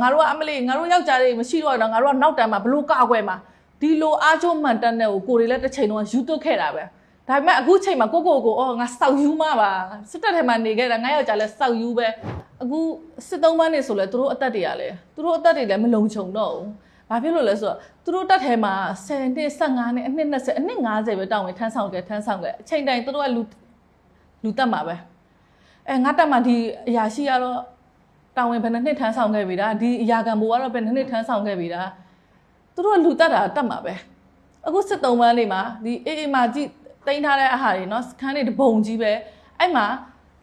ငါတို့ကအမလေးငါတို့ယောက်ျားတွေမရှိတော့တော့ငါတို့ကနောက်တန်းမှာဘလို့ကောက်ွယ်မှာဒီလိုအားချိုးမှန်တက်တဲ့ကိုတွေလည်းတစ်ချိန်လုံးယူသွတ်ခဲ့တာပဲဒါပေမဲ့အခုချိန်မှာကိုအော်ငါစောက်ယူမှာပါစစ်တပ်ထဲမှာနေခဲ့တာငါယောက်ျားလည်းစောက်ယူပဲအခုစစ်သုံးပန်းနေဆိုလဲသူတို့အသက်တွေကလည်းသူတို့အသက်တွေလည်းမလုံခြုံတော့ဘူးဘာဖြစ်လို့လဲဆိုတော့သူတို့တက်ထဲမှာ10နှစ်15နှစ်အနှစ်20အနှစ်50ပဲတောင်းဝင်ထမ်းဆောင်ခဲ့အချိန်တိုင်းသူတို့ကလူတက်မှာပဲငါတက်မှာဒီအရာရှိကတော့တောင်းဝင်ဘယ်နှစ်ထမ်းဆောင်ခဲ့ပြီလားဒီအရာခံဘိုးကတော့ဘယ်နှစ်ထမ်းဆောင်ခဲ့ပြီလားသူတို့ကလူတက်တာတက်မှာပဲအခုစစ်သုံးပန်းနေမှာဒီအေးမှာကြည့်တင်ထားတဲ့အဟာတွေเนาะစခန်းတွေတပုံကြီးပဲအဲ့မှာ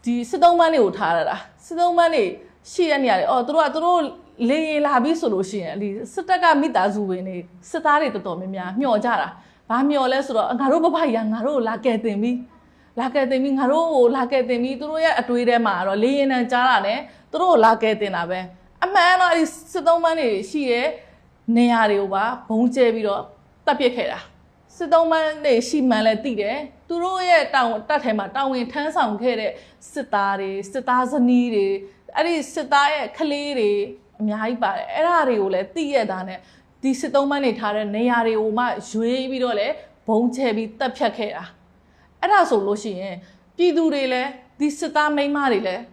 ဒီစစ်သုံးပန်းတွေကိုထားရတာစစ်သုံးပန်းတွေရှိတဲ့နေရာတွေအော်သူတို့လေရင်လာပြီးဆိုလို့ရှိရင်ဒီစစ်တပ်ကမိသားစုဝင်တွေစစ်သားတွေတော်တော်များများမျှော်ကြတာဘာမျှော်လဲဆိုတော့ငါတို့ဘဘကြီးကငါတို့ကိုလာကယ်တင်ပြီးငါတို့ကိုလာကယ်တင်ပြီးသူတို့ရဲ့အတွေးထဲမှာတော့လေရင်တန်ကြားတာနဲ့သူတို့ကိုလာကယ်တင်တာပဲအမှန်တော့ဒီစစ်သုံးပန်းတွေရှိတဲ့နေရာတွေကိုပါဘုံကျဲပြီးတော့တပ်ပစ်ခဲ့တာစစ်သုံးပန်းတွေရှိမှန်လဲသိတယ်သူတို့ရဲ့တပ်ထဲမှာတာဝန်ထမ်းဆောင်ခဲ့တဲ့စစ်သားတွေစစ်သားဇနီးတွေအဲ့ဒီစစ်သားရဲ့ကလေးတွေအများကြီးပါတယ်အဲ့ဒါတွေကိုလည်းသိရတာနဲ့ဒီစစ်သုံးပန်းတွေထားတဲ့နေရာတွေကိုမှရွေးပြီးတော့လည်းဘုံချဲပြီးတပ်ဖြတ်ခဲ့တာအဲ့ဒါဆိုလို့ရှိရင်ပြည်သူတွေလည်းဒီစစ်သားမိန်းမတွေလည်း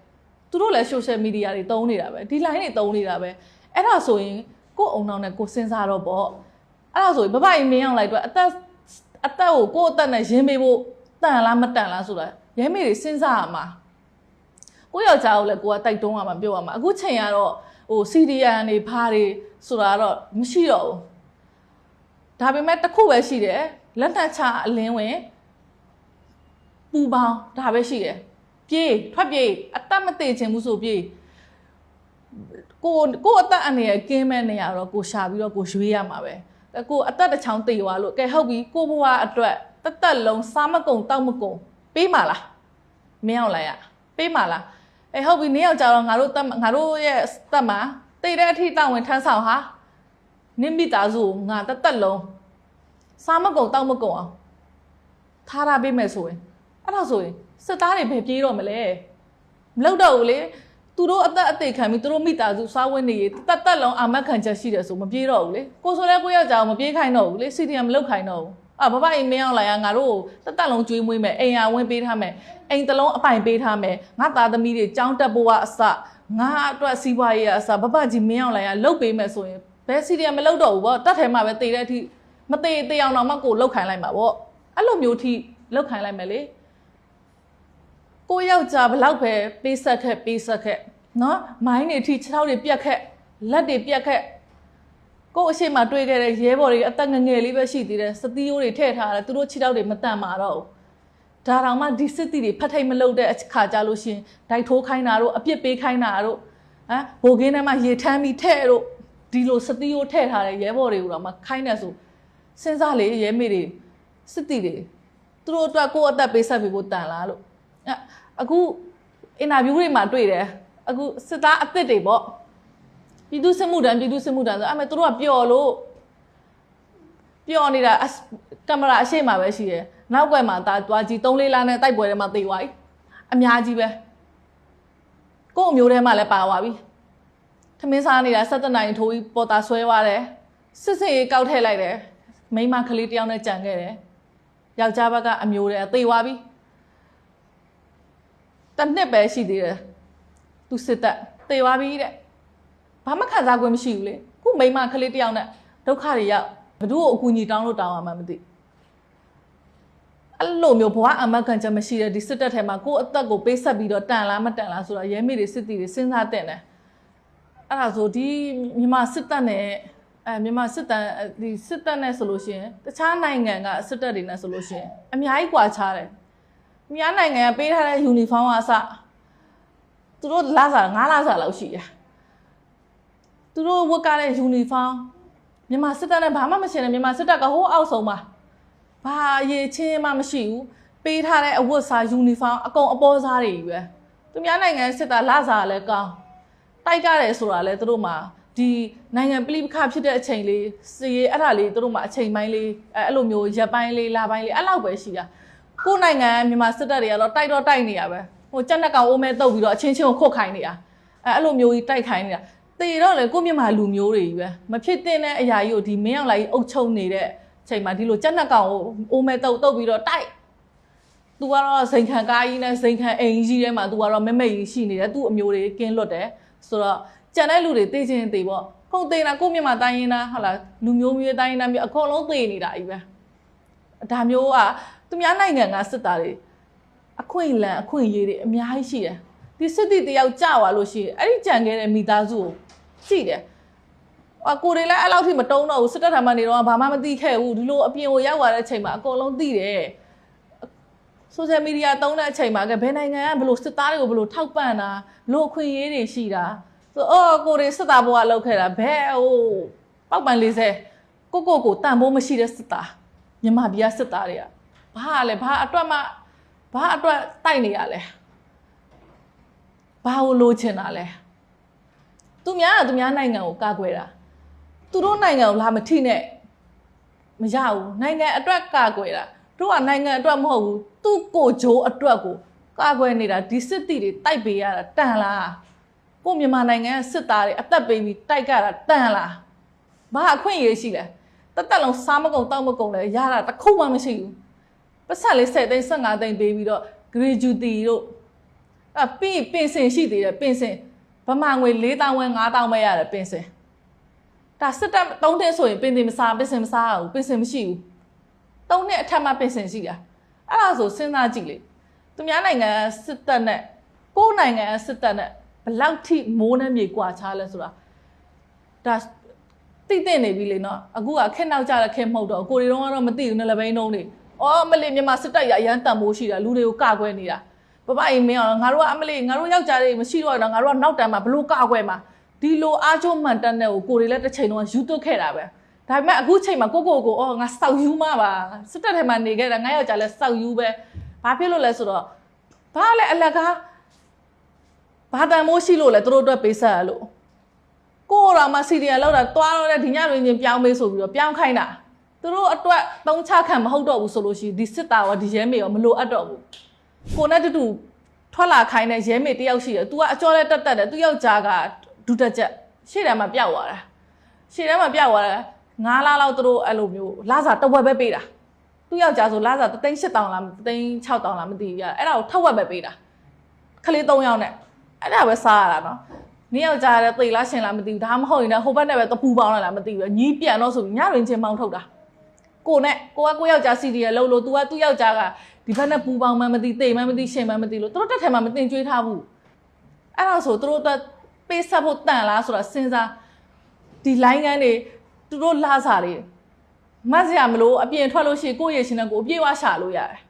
သူတို့လည်း social media တွေတုံးနေတာပဲဒီ line တွေတုံးနေတာပဲအဲ့ဒါဆိုရင်ကို့အုံနောက်နဲ့ကိုစဉ်းစားတော့ပေါ့အဲ့ဒါဆိုရင်ဘဘကြီးမင်းအောင်လိုက်တော့အသက်ကိုကို့အသက်နဲ့ရင်းပေးဖို့တန်လားမတန်လားဆိုတာရဲမေတွေစဉ်းစားရမှာကိုယောက်ျားကိုလည်းကိုကတိုက်တွန်းရမှာပြောရမှာအခုချိန်ကတော့CDN တွေဖားတွေဆိုတာတော့မရှိတော့ဘူးဒါပေမဲ့တစ်ခုပဲရှိတယ်လက်နက်ချအလင်းဝင်ပူပေါင်းဒါပဲရှိတယ်ထွက်ပြေးအသက်မသေးချင်ဘူးဆိုပြေးကိုအသက်အနေနဲ့ကင်းမဲ့နေရတော့ကိုရှာပြီးတော့ကိုရွေးရမှာပဲကိုအသက်တစ်ချောင်းတေသွားလို့ကဲဟုတ်ပြီကိုဘဝအတွက်တက်လုံးစားမကုန်တောက်မကုန်ပေးမှာလားမင်းအောင်လိုက်ရပေးမှာလားဟုတ်ပြီနေ့ယောက်ကြတော့ငါတို့ရဲ့တက်မှာတိတ်တဲ့အထိတောင်းဝင်ထမ်းဆောင်ဟာနင်းမိသားစုငါတက်လုံးစားမကုန်တောက်မကုန်အောင်ထားရပေးမယ်ဆိုရင်အဲ့ဒါဆိုရင်စစ်သားတွေပဲပြေးတော့မလဲမလုပ်တော့ဘူးလေသူတို့အသက်အသေးခံပြီးသူတို့မိသားစုစားဝတ်နေရေးတက်လုံးအာမခံချက်ရှိတယ်ဆိုမပြေးတော့ဘူးလေကိုဆိုလဲကိုယောက်ကြအောင်မပြေးခိုင်းတော့ဘူးလေစီတီယမ်မလုပ်ခိုင်းတော့ဘူးဘဘအိမ်မင်းအောင်လိုက်ငါတို့တက်လုံးကျွေးမွေးမယ်အိမ်ရဝင်းပေးထားမယ်အိမ်တလုံးအပိုင်ပေးထားမယ်ငါသားသမီးတွေကြောင်းတက်ဖို့ကအစငါအတွက်စီးပွားရေးအစဘဘကြီးမင်းအောင်လိုက်လုတ်ပေးမယ်ဆိုရင်ဘယ်စီတီယမ်မလုပ်တော့ဘူးပေါ့တက်ထဲမှာပဲတည်တဲ့အထိမတည်အောင်တော့မှကိုလုတ်ခိုင်းလိုက်မှာပေါ့အဲ့လိုမျိုးထိလုတ်ခိုင်းလိုက်မယ်လေကိုယောက်ျားဘလောက်ပဲပေးဆက်ခဲ့နော်မိုင်းတွေအထိခြေထောက်တွေပြက်ခဲ့လက်တွေပြက်ခဲ့ကိုအရှိမတွေ့ခဲ့တဲ့ရဲဘော်တွေအသက်ငငယ်လေးပဲရှိသေးတယ်စတီးရိုးတွေထည့်ထားတယ်သူတို့ခြေထောက်တွေမတန်မာတော့ဒါတောင်မှဒီစစ်တီတွေဖတ်ထိတ်မလုပ်တဲ့အခါကြလို့ရှင်ဒိုက်ထိုးခိုင်းတာတို့အပြစ်ပေးခိုင်းတာတို့ဘိုကင်းထဲမှာရေထမ်းပြီးထဲ့တို့ဒီလိုစတီးရိုးထည့်ထားတဲ့ရဲဘော်တွေကိုတော့မှခိုင်းနေဆိုစဉ်းစားလေရဲမေတွေစစ်တီတွေသူတို့အတွက်ကိုယ့်အသက်ပေးဆက်ပြီးဖို့တန်လားလို့အခုအင်တာဗျူးတွေမှာတွေ့တယ်အခုစစ်သားအသစ်တွေပေါ့ပြည်သူစစ်မှုထမ်းဆိုအဲ့မဲ့သူတို့ကပျော်လို့ပျော်နေတာကင်မရာအရှိမှာပဲရှိတယ်နောက်ကွယ်မှာသွားကြည့်3-4လနဲ့တိုက်ပွဲထဲမှာသေသွားပြီအများကြီးပဲကို့အမျိုးထဲမှာလည်းပါသွားပြီထမင်းစားနေတာ17နိုင်ထိုးပြီးပေါ်တာဆွဲသွားတယ်စစ်စစ်ရေးကောက်ထည့်လိုက်တယ်မိန်းမကလေးတယောက်နဲ့ကြံခဲ့တယ်ယောက်ျားဘက်ကအမျိုးထဲသေသွားပြီတစ်နှစ်ပဲရှိသေးတယ်သူစစ်တပ်သေသွားပြီတဲ့ဘာမှခံစား권မရှိဘူးလေခုမိန်းမကလေးတယောက်နဲ့ဒုက္ခတွေရောက်ဘသူ့ကိုအကူအညီတောင်းလို့တောင်းရမှမသိအဲ့လိုမျိုးဘဝအမခံချက်မရှိတဲ့ဒီစစ်တပ်ထဲမှာကိုယ့်အသက်ကိုပေးဆက်ပြီးတော့တန်လားမတန်လားဆိုတော့ရဲမေတွေစစ်တီတွေစဉ်းစားတဲ့တယ်အဲ့ဒါဆိုဒီမြန်မာစစ်တပ်နဲ့မြန်မာစစ်တပ်ဒီစစ်တပ်နဲ့ဆိုလို့ရှိရင်တခြားနိုင်ငံကစစ်တပ်တွေနဲ့ဆိုလို့ရှိရင်အများကြီးကွာခြားတယ်မြန်မာနိုင်ငံကပေးထားတဲ့ယူနီဖောင်းကအစသူတို့9လစာလောက်ရှိတယ်သူတို့ဝတ်ကားတဲ့ယူနီဖောင်းမြန်မာစစ်တပ်နဲ့ဘာမှမရှင်းနဲ့မြန်မာစစ်တပ်ကဟိုးအောက်ဆုံးမှာဘာရေချင်းမှမရှိဘူးပေးထားတဲ့အဝတ်စားယူနီဖောင်းအကုန်အပေါ်စားတွေကြီးပဲသူများနိုင်ငံစစ်သားလစားလည်းကောင်းတိုက်ကြတယ်ဆိုတာလည်းသူတို့မှာဒီနိုင်ငံပဋိပက္ခဖြစ်တဲ့အချိန်လေးစီရေးအဲ့ဒါလေးသူတို့မှာအချိန်ပိုင်းလေးအဲ့လိုမျိုးရက်ပိုင်းလေးလပိုင်းလေးအဲ့လောက်ပဲရှိတာကိုယ်နိုင်ငံမြန်မာစစ်တပ်တွေကတော့တိုက်နေရပဲဟိုကြက်နှက်ကောင်အိုးမဲတုပ်ပြီးတော့အချင်းချင်းကိုခုတ်ခိုင်းနေတာအဲ့လိုမျိုးကြီးတိုက်ခိုင်းနေတာ တေတော့လေကိုမြတ်မာလူမျိုးတွေကြီးပဲမဖြစ်တဲ့အရာကြီးကိုဒီမင်းအောင်လိုက်အုပ်ချုပ်နေတဲ့အချိန်မှာဒီလိုကြက်နှက်ကောင်ကိုအိုးမဲတုတ်ပြီးတော့တိုက် तू ကတော့စိန်ခံကားကြီးနဲ့စိန်ခံအိမ်ကြီးထဲမှာ तू ကတော့မဲမဲကြီးရှိနေတယ်သူ့အမျိုးတွေကင်းလွတ်တယ်ဆိုတော့ကြံတဲ့လူတွေတေးချင်းတေးပေါ့ကုန်တေးတာကိုမြတ်မာတိုင်းရင်းသားဟုတ်လားလူမျိုးမျိုးတိုင်းရင်းသားမျိုးအကုန်လုံးတေးနေတာကြီးပဲဒါမျိုးကသူများနိုင်ငံကစစ်သားတွေအခွင့်အလမ်းအခွင့်အရေးတွေအများကြီးရှိတယ်ဒီစစ်တီတယောက်ကြာသွားလို့ရှိရင်အဲ့ဒီကြံခဲ့တဲ့မိသားစုကိုကြည့်တယ်ကိုတွေလည်းအဲ့လောက်ထိမတုံးတော့ဘူးစစ်တပ်ထံမှာနေတော့ဘာမှမသိခဲ့ဘူးဒီလိုအပြင်ကိုရောက်လာတဲ့အချိန်မှာအကုန်လုံးသိတယ်ဆိုရှယ်မီဒီယာတုံးတဲ့အချိန်မှာကဘယ်နိုင်ငံကဘလို့စစ်သားတွေကိုဘလို့ထောက်ပံ့တာဘလို့အခွင့်အရေးတွေရှိတာဆိုကိုတွေစစ်သားဘဝလောက်ခဲ့တာဘဲပောက်ပန်40ကိုတန်ဖိုးမရှိတဲ့စစ်သားမြန်မာပြည်ကစစ်သားတွေကဘာအတွက်တိုက်နေရလဲဘာလို့လိုချင်တာလဲသူများနိုင်ငံကိုကာကွယ်တာသူတို့နိုင်ငံကိုလာမထိနဲ့မရဘူးနိုင်ငံအတွက်ကာကွယ်တာတို့ကနိုင်ငံအတွက်မဟုတ်ဘူးသူ့ကိုဂျိုးအတွက်ကိုကာကွယ်နေတာဒီစစ်တီတွေတိုက်ပေးရတာတန်လားကိုမြန်မာနိုင်ငံကစစ်သားတွေအသက်ပေးပြီးတိုက်ကြတာတန်လားဘာအခွင့်အရေးရှိလဲတက်လုံးစားမကုန်တောက်မကုန်လဲရတာတစ်ခုမှမရှိဘူးပတ်ဆက်လေး10သိန်း15သိန်းပေးပြီးတော့ gratuity တို့ပြီးပင်စင်ရှိသေးတယ်ပင်စင်ဗမာငွေ4,000ဝန်း5,000ပဲရတယ်ပင်စင်ဒါစစ်တပ်3နှစ်ဆိုရင်ပင်စင်မစားဘူးပင်စင်မရှိဘူး3နှစ်အထက်မှပင်စင်ရှိတာအဲ့ဒါဆိုစဉ်းစားကြည့်လေသူများနိုင်ငံစစ်တပ်နဲ့ကိုယ်နိုင်ငံစစ်တပ်နဲ့ဘလောက်ထိမိုးနဲ့မြေကွာခြားလဲဆိုတာဒါသိနေပြီလေနော်အခုကခက်နောက်ကြတဲ့ခဲမဟုတ်တော့ကိုရီတုံးကတော့မသိဘူးနဲ့လည်းဘိန်းတုံးနေမလေးမြန်မာစစ်တပ်ရအရန်တန်မိုးရှိတာလူတွေကိုကကွယ်နေတာဘဘအိမ်မင်းအောင်ငါတို့ကအမလေးငါတို့ယောက်ျားတွေမရှိတော့တော့ငါတို့ကနောက်တန်းမှာဘလို့ကကွယ်မှာဒီလိုအားချိုးမှန်တက်တဲ့ကိုတွေလည်းတစ်ချိန်လုံးယူသွတ်ခဲ့တာပဲဒါပေမဲ့အခုချိန်မှာကိုငါစောက်ယူမှာပါစစ်တပ်ထဲမှာနေခဲ့တာငါယောက်ျားလည်းစောက်ယူပဲဘာဖြစ်လို့လဲဆိုတော့ဘာလဲအလကားဘာတန်မိုးရှိလို့လဲသူတို့အတွက်ပေးဆက်ရလို့ကိုတော်မှစီရီယံလောက်တာတွားတော့တဲ့ဒီညတွင်ချင်းပြောင်းမေးဆိုပြီးတော့ပြောင်းခိုင်းတာသူတို့အတွက်သုံးချခံမဟုတ်တော့ဘူးဆိုလို့ရှိရင်ဒီစစ်သားရောဒီရဲမေရောမလိုအပ်တော့ဘူးကိုနဲ့တူထွက်လာခိုင်းတဲ့ရဲမေတယောက်ရှိတယ် तू ကအကျော်လဲတက်တယ်သူယောက်ျားကဒုတက်ချက်ရှေ့တန်းမှာပျောက်သွားတာ9လလောက်သူတို့အဲ့လိုမျိုးလစာတဝက်ပဲပေးတာသူယောက်ျားဆိုလစာ3,800လား3,600လားမသိဘူးရအဲ့ဒါကိုထက်ဝက်ပဲပေးတာခလေး3ယောက်နဲ့အဲ့ဒါပဲစားရတာနော်နင်းယောက်ျားလည်းသိလားရှင်လားမသိဘူးဒါမှမဟုတ်ရင်လည်းဟိုဘက်နဲ့ပဲတပူပေါင်းလာလားမသိဘူးညီးပြန်တော့ဆိုပြီးညတွင်ချင်းပေါင်းထုတ်တာကိုယောက်ျားစီဒီရလို့ तू ကသူ့ယောက်ျားကဒီဘက်နဲ့ပူပေါင်းမှမသိသိမှမသိရှင်မှမသိလို့သူတို့တက်ထဲမှာမတင်ကြွေးထားဘူးအဲ့ဒါဆိုသူတို့တက်ပေးဆက်ဖို့တန်လားဆိုတာစဉ်းစားဒီ line ကန်းတွေသူတို့လာစားတွေမတ်စရာမလို့အပြင်ထွက်လို့ရှိရင်ကိုယ့်ရဲ့ရှင်နဲ့ကိုအပြေးဝရှာလို့ရတယ်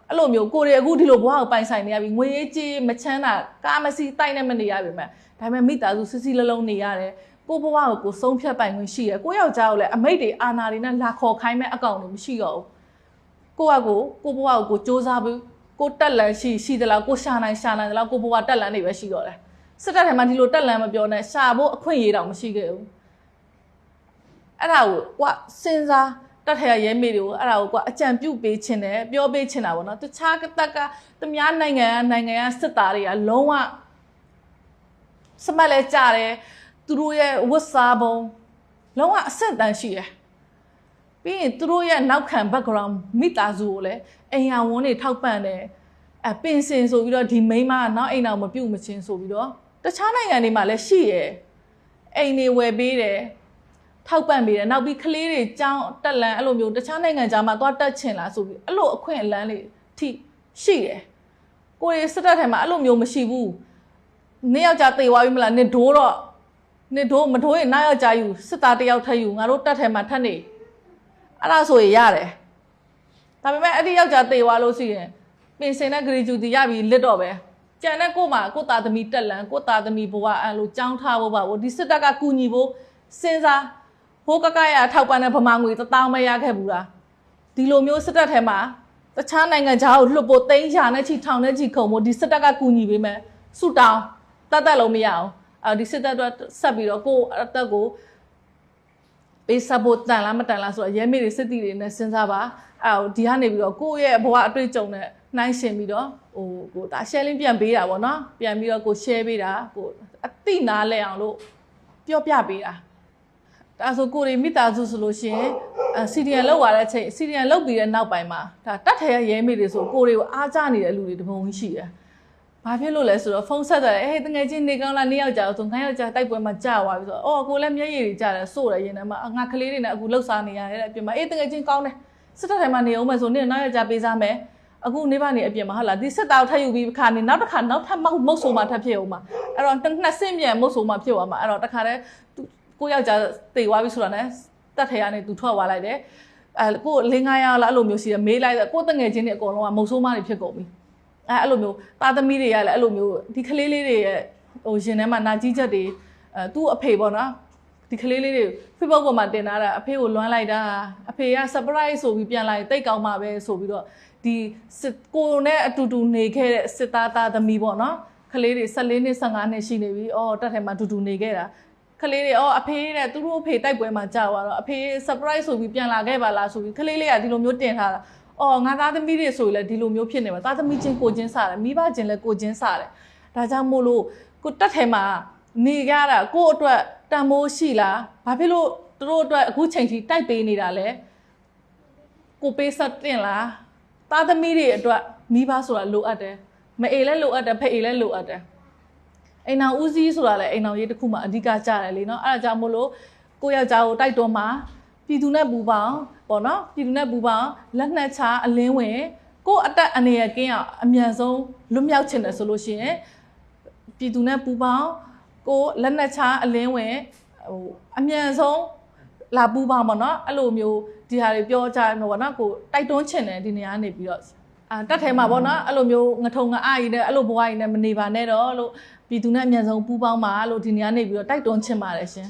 အဲ့လိုမျိုးကိုတွေအခုဒီလိုဘဝကိုပိုင်ဆိုင်နေရပြီငွေကြေးမချမ်းသာကာမစီတိုက်နဲ့မနေရပြီမဲ့ဒါပေမဲ့မိသားစုစစ်စစ်လုံးနေရတယ်ကိုဘဝကိုဆုံးဖြတ်ပိုင်ခွင့်ရှိရကိုယောက်ျားကိုလည်းအမိတ်တွေအာဏာတွေနဲ့လာခေါ်ခိုင်းမဲ့အကောင့်တွေမရှိတော့ဘူးကိုဘဝကိုစ조사ပြီးကိုတက်လန်ရှိသလားကိုရှာနိုင်သလားကိုဘဝတက်လန်နေပဲရှိတော့တယ်စစ်တပ်ထဲမှာဒီလိုတက်လန်မပြောနဲ့ရှာဖို့အခွင့်အရေးတောင်မရှိခဲ့ဘူးအဲ့ဒါကိုစဉ်းစားတက်ထဲရဲမေတွေကိုအဲ့ဒါကိုအကြံပြုပေးခြင်းတယ်ပြောပေးခြင်းတာပေါ့နော်တခြားတက်ကတများနိုင်ငံကစစ်သားတွေကလုံးဝစမလဲကြတယ်သူတို့ရဲ့ဝတ်စားပုံလုံးဝအဆင့်တန်းရှိတယ်ပြီးရင်သူတို့ရဲ့နောက်ခံ background မိသားစုကိုလည်းအိမ်ရဝန်းတွေထောက်ပံ့တယ်ပင်စင်ဆိုပြီးတော့ဒီမိန်းမကနောက်အိမ်အောင်မပြုတ်မချင်းဆိုပြီးတော့တခြားနိုင်ငံတွေမှာလည်းရှိရယ်အိမ်တွေဝယ်ပေးတယ်ထောက်ပံ့ပေးတယ်နောက်ပြီးကလေးတွေကြောင်းတက်လန်အဲ့လိုမျိုးတခြားနိုင်ငံခြားမှာသွားတက်ချင်လားဆိုပြီးအဲ့လိုအခွင့်အလမ်းတွေထိရှိတယ်ကိုယ်စစ်တပ်ထဲမှာအဲ့လိုမျိုးမရှိဘူးနင်းယောက်ျားတေသွားပြီမလားနင်ဒိုးမဒိုးရင်နောက်ယောက်ျားယူစစ်သားတယောက်ထပ်ယူငါတို့တက်ထဲမှာထပ်နေအဲ့ဒါဆိုရင်ရတယ်ဒါပေမဲ့အဲ့ဒီယောက်ျားတေသွားလို့ရှိရင်ပင်စင်နဲ့ gratuity ရပြီးလစ်တော့ပဲကြံတဲ့ကိုသားသမီးတက်လန်ကိုသားသမီးဘဝအဲ့လိုကြောင်းထားဖို့ပါဒီစစ်တပ်ကကူညီဖို့စဉ်းစားဟိုကရထောက်ပံ့တဲ့ဗမာငွေ1000ပဲရခဲ့ဘူးလားဒီလိုမျိုးစစ်တပ်ထဲမှာတခြားနိုင်ငံခြားကိုလွှတ်ဖို့300နဲ့ချီထောင်နဲ့ချီခုံဖို့ဒီစစ်တပ်ကကူညီပေးမယ်ဆူတောင်းတက်လုံးမရအောင်ဒီစစ်တပ်တော့ဆက်ပြီးတော့ကိုအသက်ကိုပေးဆက်ဖို့တန်လားမတန်လားဆိုတော့ရဲမေတွေစစ်တီတွေနဲ့စဉ်းစားပါဒီကနေပြီးတော့ကိုယ့်ရဲ့ဘဝအတွေ့အကြုံနဲ့နှိုင်းရှင်ပြီးတော့ကိုဒါ share link ပြန်ပေးတာပေါ့နော်ပြန်ပြီးတော့ကို share ပေးတာကိုအသိနားလဲအောင်လို့ ပြောပြပေးတာဒါဆိုကိုရီမိသားစုဆိုလို့ရှိရင်စီဒီယန်လောက်လာတဲ့အချိန်စီဒီယန်လောက်ပြီးတဲ့နောက်ပိုင်းမှာဒါတတ်ထဲရဲမေတွေဆိုကိုရီကိုအားကြနေတဲ့လူတွေတပုံရှိတယ်ဘာဖြစ်လို့လဲဆိုတော့ဖုန်းဆက်တယ်ဟေးတငယ်ချင်းနေကောင်းလားနေယောက်ကြာဆို9ယောက်ကြာတိုက်ပွဲမှာကြာသွားပြီဆိုတော့အော်ကိုလည်းမျက်ရည်တွေကြာတယ်စိုးတယ်ရင်ထဲမှာငါကလေးတွေနဲ့အခုလှုပ်ရှားနေရတယ်တဲ့အပြင်မှာအေးတငယ်ချင်းကောင်းတယ်စစ်တပ်ထဲမှာနေအောင်မယ်ဆိုနေ့နောက်ယောက်ကြာပေးစားမယ်အခုနေပါနေအပြင်မှာဟုတ်လားဒီစစ်သားထပ်ယူပြီးခါနေနောက်တစ်ခါနောက်ထပ်မုတ်ဆိုးမှထပ်ဖြစ်အောင်မှာအဲ့တော့နှစ်ဆင့်ပြန်မုတ်ဆိုးမှဖြစ်သွားမှာအဲ့တော့တခါတည်းကိုယောက်ကြာတေသွားပြီဆိုတာနဲ့တက်ထဲကနေသူထွက်သွားလိုက်တယ်ကို500လားအဲ့လိုမျိုးရှိတယ်မေးလိုက်ကိုတငယ်ချင်းတွေအကုန်လုံးကမုတ်ဆိုးမှတွေဖြစ်ကုန်ပြီအဲ့လိုမျိုးသားသမီးတွေကလည်းအဲ့လိုမျိုးဒီကလေးလေးတွေရဲ့ဟိုရင်ထဲမှာနာကြီးချက်တွေသူ့အဖေပေါ့နော်ဒီကလေးလေးတွေ Facebook ပေါ်မှာတင်ထားတာအဖေကိုလွမ်းလိုက်တာအဖေက surprise ဆိုပြီးပြန်လာတိတ်ကောင်းမှာပဲဆိုပြီးတော့ဒီကိုနဲ့အတူတူနေခဲ့တဲ့စစ်သားသားသမီးပေါ့နော်ကလေးတွေ14နှစ်15နှစ်ရှိနေပြီအော်တက်ထဲမှာအတူတူနေခဲ့တာကလေးတွေအော်အဖေတဲ့သူတို့အဖေတိုက်ပွဲမှာကြာသွားတော့အဖေ surprise ဆိုပြီးပြန်လာခဲ့ပါလားဆိုပြီးကလေးလေးကဒီလိုမျိုးတင်ထားတာအော်ငါသားသမီးတွေဆိုရင်လည်းဒီလိုမျိုးဖြစ်နေမှာသားသမီးချင်းကိုချင်းစားတယ်မိဘချင်းလည်းကိုချင်းစားတယ်ဒါကြောင့်မို့လို့ကိုတက်ထဲမှာနေကြတာကို့အတွက်တန်ဖိုးရှိလားဘာဖြစ်လို့သူတို့အတွက်အခုချိန်ထိတိုက်ပေးနေတာလဲကိုပေးဆက်တင်လားသားသမီးတွေအတွက်မိဘဆိုတာလိုအပ်တယ်မအေလည်းလိုအပ်တယ်ဖအေလည်းလိုအပ်တယ်အိမ်အောင်ဦးစီးဆိုတာလည်းအိမ်အောင်ရေးတစ်ခုမှအဓိကကြတယ်လေနော်အဲ့ဒါကြောင့်မို့လို့ကိုယောက်ျားကိုတိုက်တွန်းမှာပြည်သူနဲ့ပူပေါင်းပေါ့နော်ပြည်သူနဲ့ပူပေါင်းလက်နှက်ချအလင်းဝင်ကိုအသက်အနေရကင်းအောင်အမြန်ဆုံးလွတ်မြောက်ချင်တယ်ဆိုလို့ရှိရင်ပြည်သူနဲ့ပူပေါင်းကိုလက်နှက်ချအလင်းဝင်ဟိုအမြန်ဆုံးလာပူပေါင်းပေါ့နော်အဲ့လိုမျိုးဒီဟာတွေပြောကြတယ်ပေါ့နော်ကိုတိုက်တွန်းချင်တယ်ဒီနေရာနေပြီးတော့တက်ထဲမှာပေါ့နော်အဲ့လိုမျိုးငထုံငအားကြီးနဲ့အဲ့လိုဘွားကြီးနဲ့မနေပါနဲ့တော့လို့ပြည်သူနဲ့အမြန်ဆုံးပူပေါင်းပါလို့ဒီနေရာနေပြီးတော့တိုက်တွန်းချင်ပါတယ်ရှင်